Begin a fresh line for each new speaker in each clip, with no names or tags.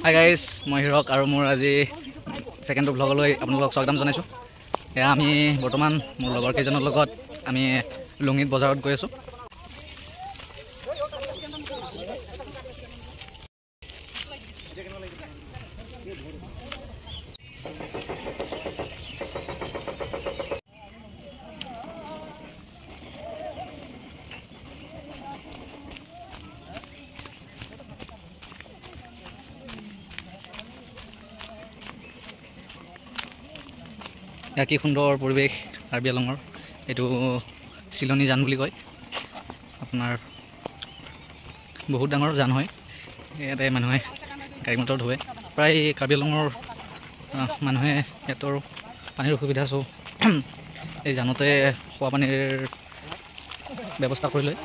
Hi guys, মই হিৰক আৰু মোৰ আজি ছেকেণ্ড ভ্লগলৈ আপোনালোকক স্বাগতম জনাইছোঁ। এয়া আমি বৰ্তমান মোৰ লগৰ কেইজনৰ লগত আমি লুঙিত বজাৰত গৈ আছোঁ। কি সুন্দৰ পৰিৱেশ কাৰ্বি আংলঙৰ। এইটো চিলনী জান বুলি কয়। আপোনাৰ বহুত ডাঙৰ জান হয়। ইয়াতে মানুহে গাড়ী মটৰ ধুৱে। প্ৰায় কাৰ্বি আংলঙৰ মানুহে ইয়াতৰ পানীৰ অসুবিধা আছে। এই জানতে খোৱা পানীৰ ব্যৱস্থা কৰি লয়।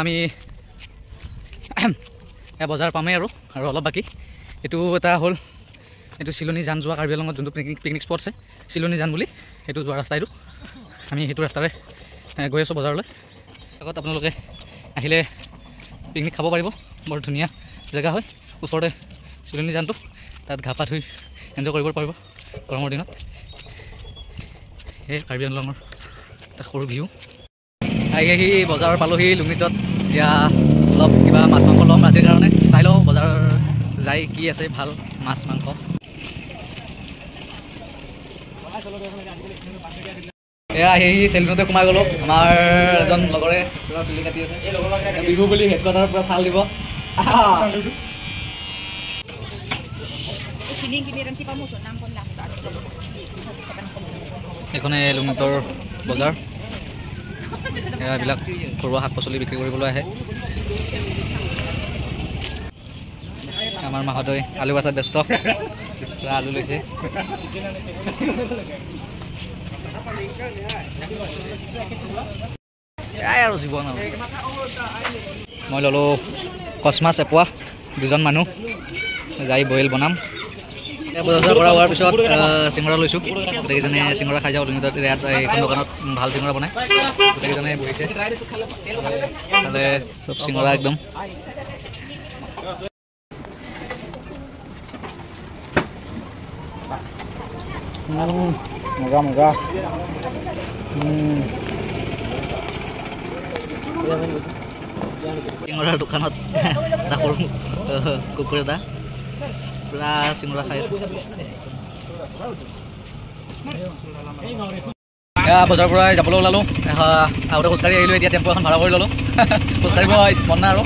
আমি বজাৰ পামেই আৰু অলপ বাকী। এইটো এটা হ'ল এইটো চিলনী জান যোৱা কাৰ্বি আংলঙত যোনটো পিকনিক স্পট আছে চিলনী জান বুলি, সেইটো যোৱা ৰাস্তা। এইটো আমি সেইটো ৰাস্তাৰে গৈ আছোঁ বজাৰলৈ। আগত আপোনালোকে আহিলে পিকনিক খাব পাৰিব। বৰ ধুনীয়া জেগা হয়। ওচৰতে চিলনী জানটো, তাত ঘা পা ধুই এনজয় কৰিব পাৰিব গৰমৰ দিনত। এই কাৰ্বি আংলঙৰ এটা সৰু ভিউ। আহি বজাৰ পালোহি লুঙিতত। এতিয়া অলপ কিবা মাছ মাংস ল'ম ৰাতিৰ কাৰণে। চাই লওঁ বজাৰ যাই কি আছে ভাল মাছ মাংস। এয়া আহি চেলুনতে সোমাই গ'লোঁ। আমাৰ এজন লগৰে পুৰা চুলি কাটি আছে। বিহু বুলি হেডকোৱাৰ্টাৰৰ পৰা চাল দিব। এইখনে লুঙিতৰ বজাৰ। এইবিলাক ঘৰুৱা শাক পাচলি বিক্ৰী কৰিবলৈ আহে। আমাৰ মাহঁতে আলু বাচাত ব্যস্ত। পুৰা আলু লৈছে। এয়াই আৰু জীৱন আৰু। মই ল'লোঁ কচ মাছ এপোৱা, দুজন মানুহ যাই বইল বনাম। বজাৰ কৰা হোৱাৰ পিছত চিঙৰা লৈছোঁ। গোটেইকেইজনে চিঙৰা খাই যাওঁ। লুঙিতত ইয়াত এইখন দোকানত ভাল চিঙৰা বনায়। গোটেইকেইজনে বহিছে তাতে চব চিঙৰা একদম। মজা মজা। চিঙৰাৰ দোকানত এটা সৰু কুকুৰ এটা পুৰা চিঙৰা খাই আছোঁ। বজাৰৰ পৰা যাবলৈ ওলালোঁ। আগতে খোজকাঢ়ি আহিলোঁ, এতিয়া টেম্পু এখন ভাড়া কৰি ল'লোঁ। খোজকাঢ়িব মন নাই আৰু।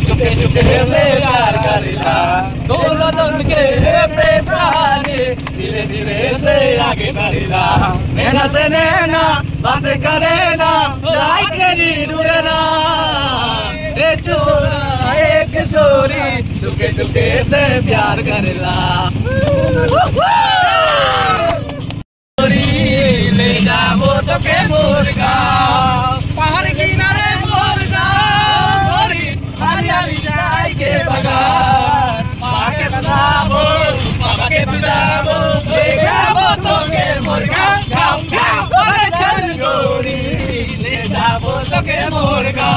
चुपके चुपके से प्यार करेला, दोनों दम के प्रेम कहानी धीरे धीरे से आगे बढ़ेला। नैना से नैना बातें करे ना, लाइक नहीं दूरे ना। एक किशोरी चुपके चुपके से प्यार करेला। ले जाओ तो के मुर्गा पहाड़ किनारे के बगान पाके बनाबो पाके सुदाबो ले जाबो तो के मुर्गा गाम गाम ओरे चल गोरी ले जाबो तो के मुर्गा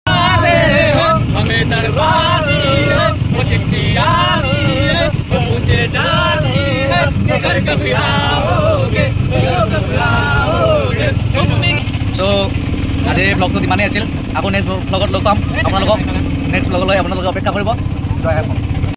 आरे हमें दरबारी है वो चिट्ठी आनी है वो पूछे जानी है कि घर कभी आओगे कभी आओगे। So আজি ব্লগটো যিমানেই আছিল। আকৌ নেক্সট ব্লগত লগ পাম আপোনালোকক। নেক্সট ব্লগলৈ আপোনালোকে অপেক্ষা কৰিব। জয় অসম।